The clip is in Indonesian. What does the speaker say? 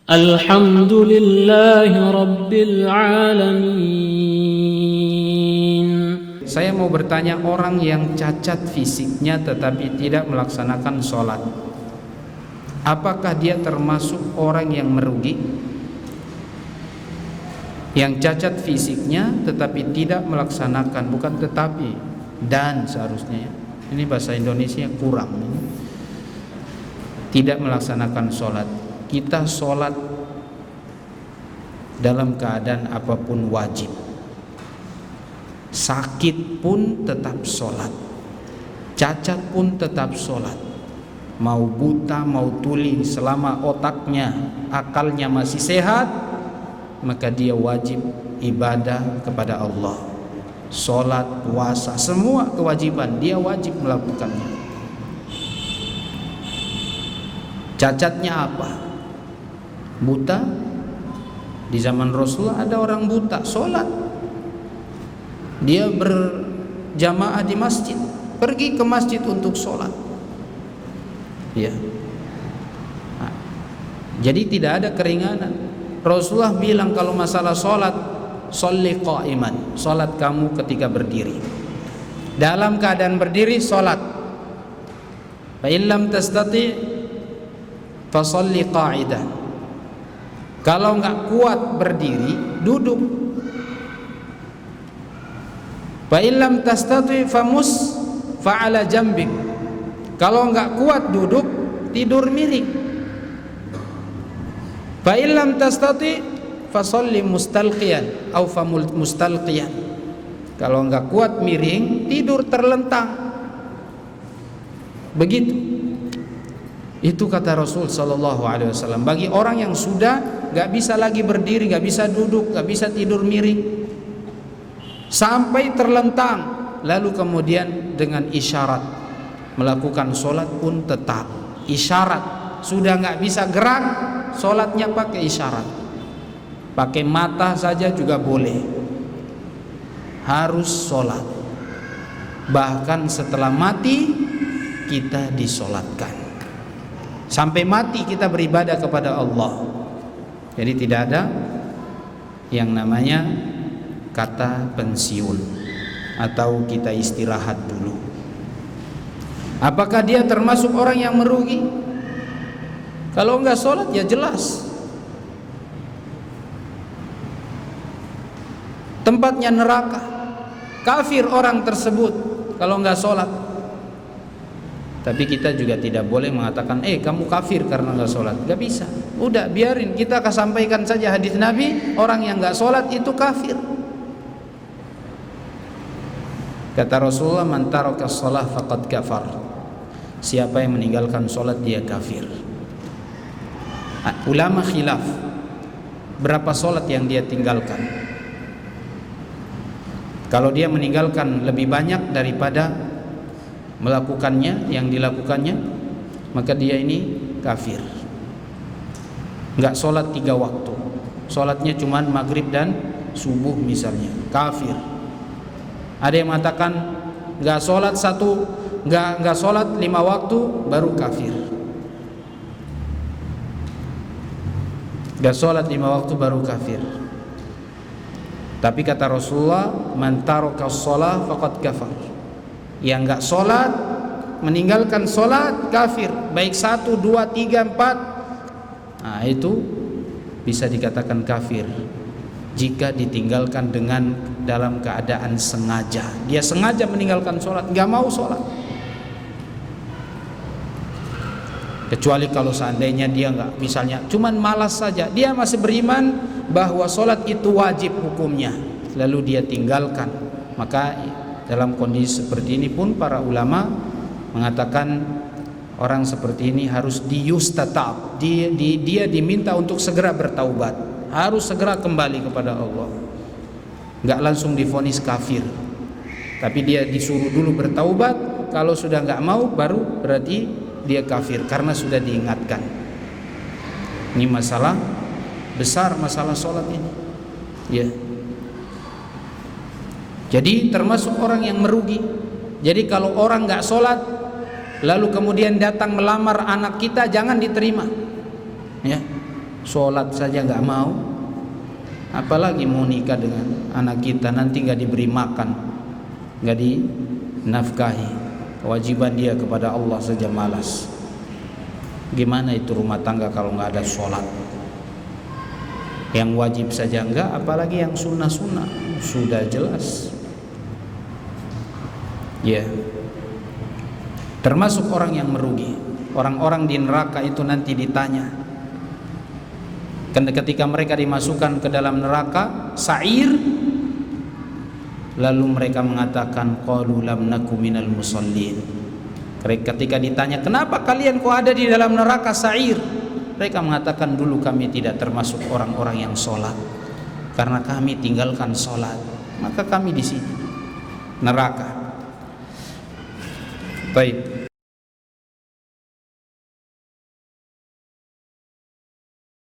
Alhamdulillahi Rabbil Alamin. Saya mau bertanya, orang yang cacat fisiknya tetapi tidak melaksanakan sholat, apakah dia termasuk orang yang merugi? Yang cacat fisiknya tetapi tidak melaksanakan, bukan tetapi, dan seharusnya ya. Ini bahasa Indonesia kurang ini. Tidak melaksanakan sholat. Kita sholat dalam keadaan apapun wajib. Sakit pun tetap sholat, cacat pun tetap sholat. Mau buta, mau tuli, selama otaknya, akalnya masih sehat, maka dia wajib ibadah kepada Allah. Sholat, puasa, semua kewajiban dia wajib melakukannya. Cacatnya apa? Buta. Di zaman Rasulullah ada orang buta sholat, dia berjamaah di masjid, pergi ke masjid untuk sholat ya. Nah, jadi tidak ada keringanan. Rasulullah bilang kalau masalah sholat, sholli qa'iman, sholat kamu ketika berdiri, dalam keadaan berdiri sholat. Fa in lam tastati fa sholli qa'idan. Kalau enggak kuat berdiri, duduk. Fa illam tastati famus fa'ala jambik. Kalau enggak kuat duduk, tidur miring. Fa illam tastati fasalli mustalqiyan au famul mustalqiyan. Kalau enggak kuat miring, tidur terlentang. Begitu. Itu kata Rasul sallallahu alaihi wasallam. Bagi orang yang sudah enggak bisa lagi berdiri, enggak bisa duduk, enggak bisa tidur miring, sampai terlentang, lalu kemudian dengan isyarat melakukan sholat pun tetap isyarat. Sudah nggak bisa gerak, sholatnya pakai isyarat, pakai mata saja juga boleh. Harus sholat, bahkan setelah mati kita disolatkan. Sampai mati kita beribadah kepada Allah. Jadi tidak ada yang namanya kata pensiun atau kita istirahat dulu. Apakah dia termasuk orang yang merugi? Kalau enggak sholat ya jelas tempatnya neraka, kafir orang tersebut kalau enggak sholat. Tapi kita juga tidak boleh mengatakan kamu kafir karena enggak sholat. Enggak bisa. Udah biarin, kita akan sampaikan saja hadis Nabi, orang yang enggak sholat itu kafir. Kata Rasulullah, man taraka shalah faqad kafar. Siapa yang meninggalkan sholat dia kafir. Ulama khilaf berapa sholat yang dia tinggalkan. Kalau dia meninggalkan lebih banyak daripada melakukannya, yang dilakukannya, maka dia ini kafir. Enggak sholat 3 waktu, sholatnya cuma maghrib dan subuh misalnya, kafir. Ada yang mengatakan enggak sholat enggak sholat 5 waktu baru kafir. Enggak sholat 5 waktu baru kafir. Tapi kata Rasulullah, man taraka shalah faqad kafar. Yang enggak sholat, meninggalkan sholat, kafir. Baik 1, 2, 3, 4. Nah itu bisa dikatakan kafir jika ditinggalkan dengan dalam keadaan sengaja. Dia sengaja meninggalkan sholat, enggak mau sholat. Kecuali kalau seandainya dia enggak, misalnya cuman malas saja, dia masih beriman bahwa sholat itu wajib hukumnya, lalu dia tinggalkan, maka dalam kondisi seperti ini pun para ulama mengatakan orang seperti ini harus diustatab, dia diminta untuk segera bertaubat, harus segera kembali kepada Allah. Enggak langsung divonis kafir, tapi dia disuruh dulu bertaubat. Kalau sudah enggak mau, baru berarti dia kafir karena sudah diingatkan. Ini masalah besar, masalah sholat ini ya. Jadi termasuk orang yang merugi. Jadi kalau orang enggak sholat lalu kemudian datang melamar anak kita, jangan diterima ya. sholat saja nggak mau, apalagi mau nikah dengan anak kita, nanti nggak diberi makan, nggak dinafkahi, kewajiban dia kepada Allah saja malas. Gimana itu rumah tangga kalau nggak ada sholat? Yang wajib saja enggak, apalagi yang sunnah-sunnah, sudah jelas. Ya, termasuk orang yang merugi. Orang-orang di neraka itu nanti ditanya, ketika mereka dimasukkan ke dalam neraka sa'ir, lalu mereka mengatakan qalu lam naku minal musallin. Ketika ditanya, kenapa kalian kok ada di dalam neraka sa'ir, mereka mengatakan, dulu kami tidak termasuk orang-orang yang sholat, karena kami tinggalkan sholat, maka kami di sini neraka. Baik.